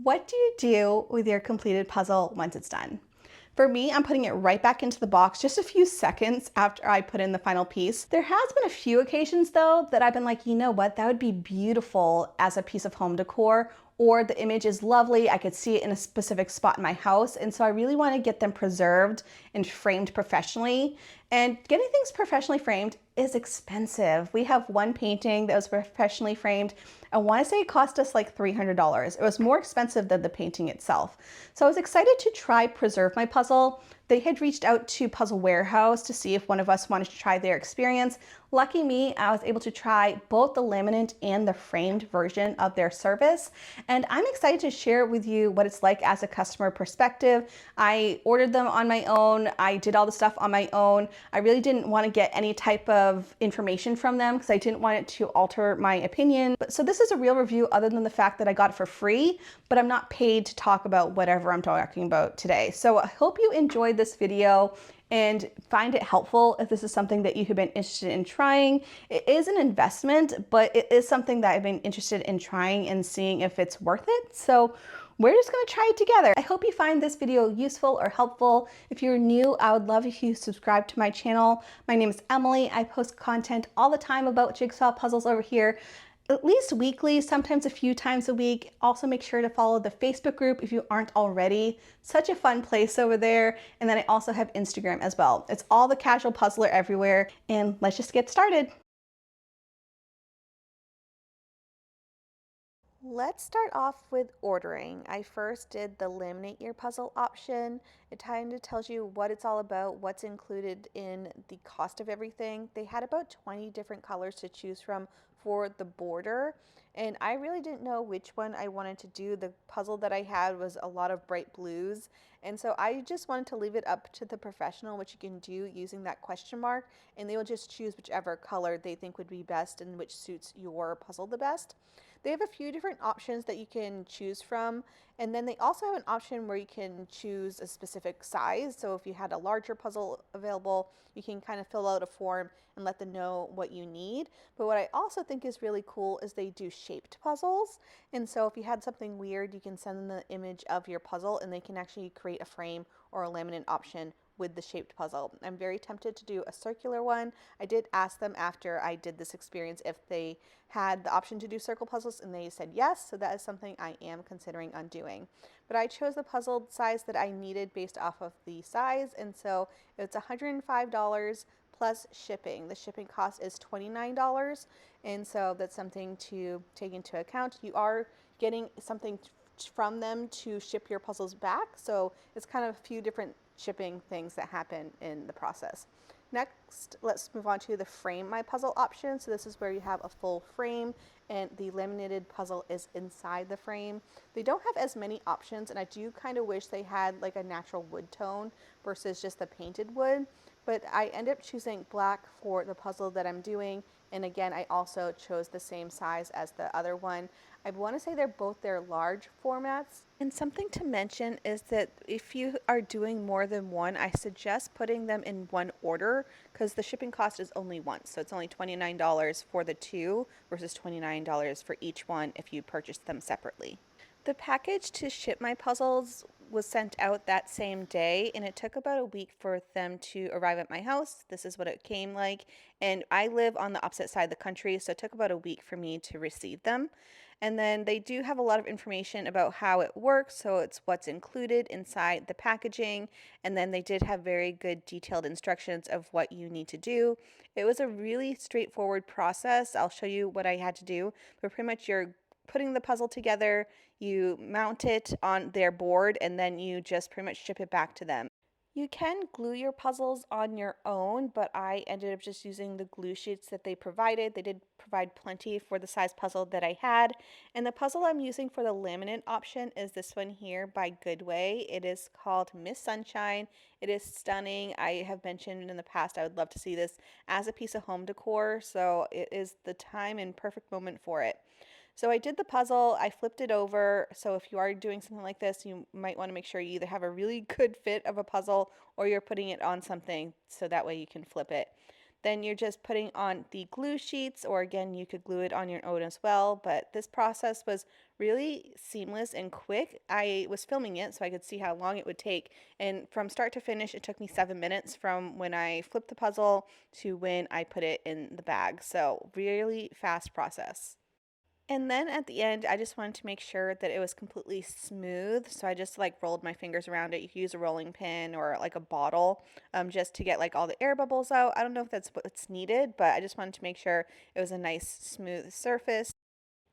What do you do with your completed puzzle once it's done? For me, I'm putting it right back into the box just a few seconds after I put in the final piece. There has been a few occasions though that I've been like, you know what, that would be beautiful as a piece of home decor, or the image is lovely, I could see it in a specific spot in my house, and so I really want to get them preserved and framed professionally. And getting things professionally framed is expensive. We have one painting that was professionally framed. I want to say it cost us like $300. It was more expensive than the painting itself. So I was excited to try Preserve My Puzzle. They had reached out to Puzzle Warehouse to see if one of us wanted to try their experience. Lucky me, I was able to try both the laminate and the framed version of their service. And I'm excited to share with you what it's like as a customer perspective. I ordered them on my own. I did all the stuff on my own. I really didn't want to get any type of information from them because I didn't want it to alter my opinion. So this is a real review other than the fact that I got it for free, but I'm not paid to talk about whatever I'm talking about today. So I hope you enjoyed this video and find it helpful if this is something that you have been interested in trying. It is an investment, but it is something that I've been interested in trying and seeing if it's worth it. So we're just gonna try it together. I hope you find this video useful or helpful. If you're new, I would love if you subscribe to my channel. My name is Emily. I post content all the time about jigsaw puzzles over here, at least weekly, sometimes a few times a week. Also make sure to follow the Facebook group if you aren't already. Such a fun place over there. And then I also have Instagram as well. It's all the casual puzzler everywhere. And let's just get started. Let's start off with ordering. I first did the laminate your puzzle option. It kind of tells you what it's all about, what's included in the cost of everything. They had about 20 different colors to choose from for the border, and I really didn't know which one I wanted to do. The puzzle that I had was a lot of bright blues, and so I just wanted to leave it up to the professional, which you can do using that question mark, and they will just choose whichever color they think would be best and which suits your puzzle the best. They have a few different options that you can choose from, and then they also have an option where you can choose a specific size. So if you had a larger puzzle available, you can kind of fill out a form and let them know what you need. But what I also think is really cool is they do shaped puzzles. And so if you had something weird, you can send them the image of your puzzle and they can actually create a frame or a laminate option with the shaped puzzle. I'm very tempted to do a circular one. I did ask them after I did this experience if they had the option to do circle puzzles, and they said yes, so that is something I am considering on doing. But I chose the puzzle size that I needed based off of the size, and so it's $105 plus shipping. The shipping cost is $29, and so that's something to take into account. You are getting something from them to ship your puzzles back, so it's kind of a few different shipping things that happen in the process. Next, let's move on to the frame my puzzle option. So this is where you have a full frame and the laminated puzzle is inside the frame. They don't have as many options, and I do kind of wish they had like a natural wood tone versus just the painted wood, but I end up choosing black for the puzzle that I'm doing. And again, I also chose the same size as the other one. I want to say they're large formats. And something to mention is that if you are doing more than one, I suggest putting them in one order because the shipping cost is only once. So it's only $29 for the two versus $29 for each one if you purchase them separately. The package to ship my puzzles was sent out that same day, and it took about a week for them to arrive at my house. This is what it came like, and I live on the opposite side of the country, so it took about a week for me to receive them. And then they do have a lot of information about how it works, so it's what's included inside the packaging, and then they did have very good detailed instructions of what you need to do. It was a really straightforward process. I'll show you what I had to do, but pretty much you're putting the puzzle together, you mount it on their board, and then you just pretty much ship it back to them. You can glue your puzzles on your own, but I ended up just using the glue sheets that they provided. They did provide plenty for the size puzzle that I had. And the puzzle I'm using for the laminate option is this one here by Goodway. It is called Miss Sunshine. It is stunning. I have mentioned in the past I would love to see this as a piece of home decor, so it is the time and perfect moment for it. So I did the puzzle, I flipped it over. So if you are doing something like this, you might want to make sure you either have a really good fit of a puzzle or you're putting it on something so that way you can flip it. Then you're just putting on the glue sheets, or again, you could glue it on your own as well. But this process was really seamless and quick. I was filming it so I could see how long it would take. And from start to finish, it took me 7 minutes from when I flipped the puzzle to when I put it in the bag. So really fast process. And then at the end, I just wanted to make sure that it was completely smooth. So I just like rolled my fingers around it. You could use a rolling pin or like a bottle, just to get like all the air bubbles out. I don't know if that's what's needed, but I just wanted to make sure it was a nice smooth surface.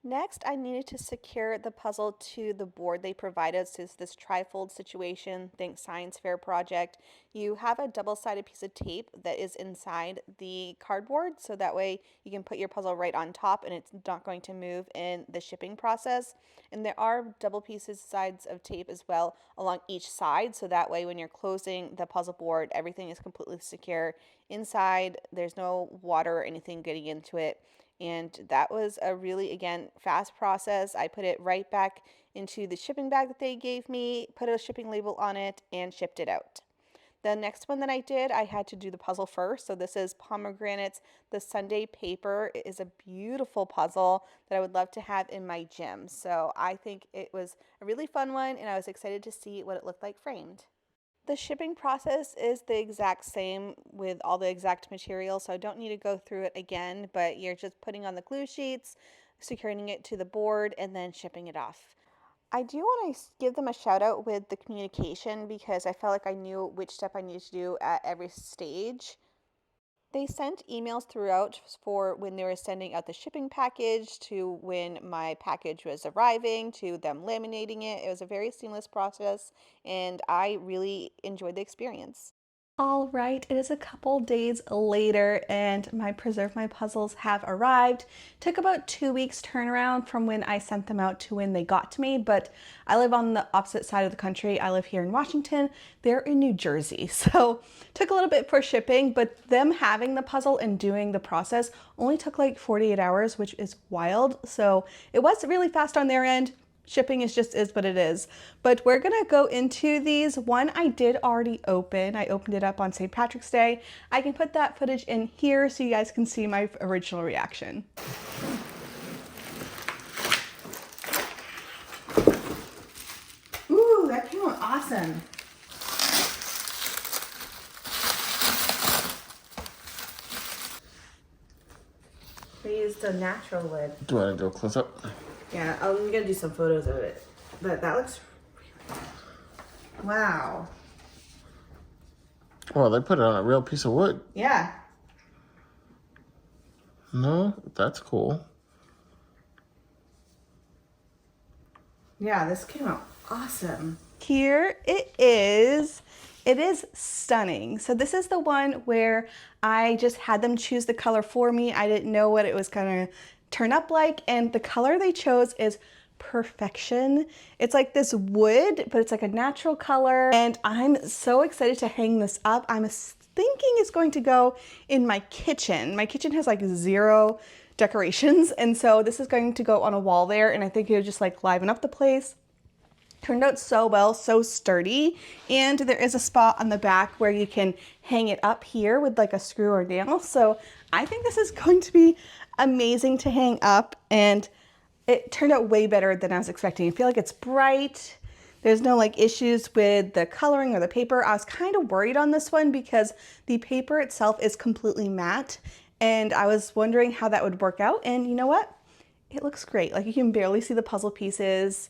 Next, I needed to secure the puzzle to the board they provided. So it's this trifold situation, think science fair project. You have a double-sided piece of tape that is inside the cardboard, so that way you can put your puzzle right on top and it's not going to move in the shipping process. And there are double pieces sides of tape as well along each side, so that way when you're closing the puzzle board, everything is completely secure inside. There's no water or anything getting into it. And that was a really, again, fast process. I put it right back into the shipping bag that they gave me, put a shipping label on it, and shipped it out. The next one that I did, I had to do the puzzle first. So this is Pomegranate's The Sunday Paper. It is a beautiful puzzle that I would love to have in my gym. So I think it was a really fun one, and I was excited to see what it looked like framed. The shipping process is the exact same with all the exact material, so I don't need to go through it again, but you're just putting on the glue sheets, securing it to the board, and then shipping it off. I do want to give them a shout out with the communication because I felt like I knew which step I needed to do at every stage. They sent emails throughout for when they were sending out the shipping package to when my package was arriving to them laminating it. It was a very seamless process and I really enjoyed the experience. All right, it is a couple days later and my Preserve My Puzzles have arrived. Took about 2 weeks turnaround from when I sent them out to when they got to me, but I live on the opposite side of the country. I live here in Washington. They're in New Jersey, so took a little bit for shipping, but them having the puzzle and doing the process only took like 48 hours, which is wild. So it was really fast on their end. Shipping is what it is. But we're gonna go into these. One I did already open. I opened it up on St. Patrick's Day. I can put that footage in here so you guys can see my original reaction. Ooh, that came out awesome. They used a natural wood. Do you want to do a close up? Yeah, I'm gonna do some photos of it. But that looks really wow. Oh, they put it on a real piece of wood. Yeah. No, that's cool. Yeah, this came out awesome. Here it is. It is stunning. So this is the one where I just had them choose the color for me. I didn't know what it was gonna turn up like, and the color they chose is perfection. It's like this wood, but it's like a natural color, and I'm so excited to hang this up. I'm thinking it's going to go in my kitchen. My kitchen has like 0 decorations, and so this is going to go on a wall there, and I think it'll just like liven up the place. Turned out so well, so sturdy, and there is a spot on the back where you can hang it up here with like a screw or nail. So I think this is going to be amazing to hang up, and it turned out way better than I was expecting. I feel like it's bright. There's no like issues with the coloring or the paper. I was kind of worried on this one because the paper itself is completely matte, and I was wondering how that would work out, and you know what? It looks great. Like you can barely see the puzzle pieces.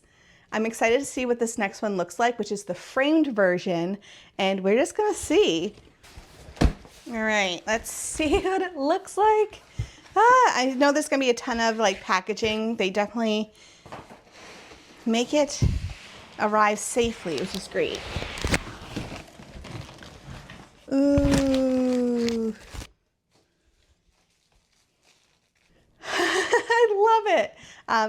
I'm excited to see what this next one looks like, which is the framed version, and we're just gonna see. All right, let's see what it looks like. I know there's gonna be a ton of like packaging. They definitely make it arrive safely, which is great. Ooh. I love it.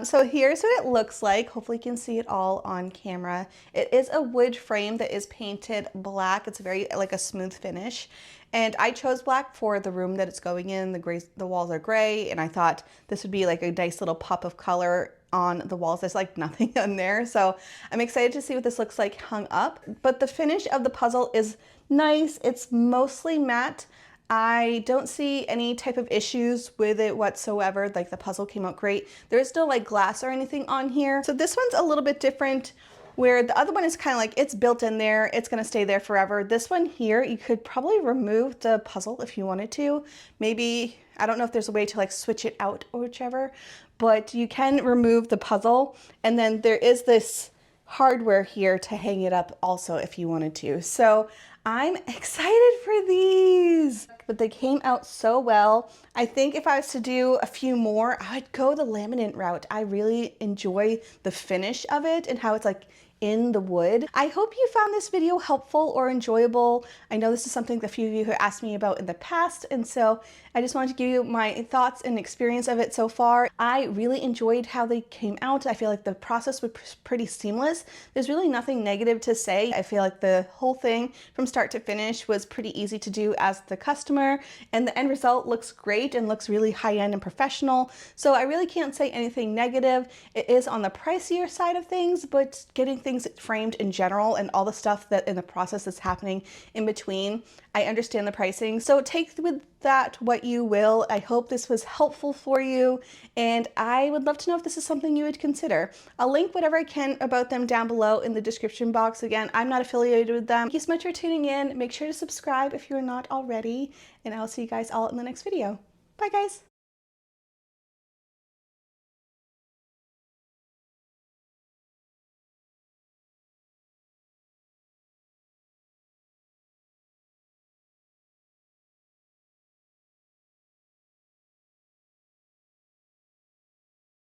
So here's what it looks like. Hopefully you can see it all on camera. It is a wood frame that is painted black. It's very like a smooth finish. And I chose black for the room that it's going in. The walls are gray, and I thought this would be like a nice little pop of color on the walls. There's like nothing on there. So I'm excited to see what this looks like hung up. But the finish of the puzzle is nice. It's mostly matte. I don't see any type of issues with it whatsoever. Like the puzzle came out great. There is no like glass or anything on here. So this one's a little bit different, where the other one is kind of like it's built in there. It's gonna stay there forever. This one here, you could probably remove the puzzle if you wanted to. Maybe, I don't know if there's a way to like switch it out or whichever, but you can remove the puzzle. And then there is this hardware here to hang it up also if you wanted to. So I'm excited for these, but they came out so well. I think if I was to do a few more, I'd go the laminate route. I really enjoy the finish of it and how it's like in the wood. I hope you found this video helpful or enjoyable. I know this is something that a few of you have asked me about in the past, and so I just wanted to give you my thoughts and experience of it so far. I really enjoyed how they came out. I feel like the process was pretty seamless. There's really nothing negative to say. I feel like the whole thing from start to finish was pretty easy to do as the customer, and the end result looks great and looks really high-end and professional. So I really can't say anything negative. It is on the pricier side of things, but getting things framed in general and all the stuff that in the process that's happening in between, I understand the pricing. So take with that what you will. I hope this was helpful for you, and I would love to know if this is something you would consider. I'll link whatever I can about them down below in the description box. Again, I'm not affiliated with them. Thank you so much for tuning in. Make sure to subscribe if you're not already, and I'll see you guys all in the next video. Bye guys.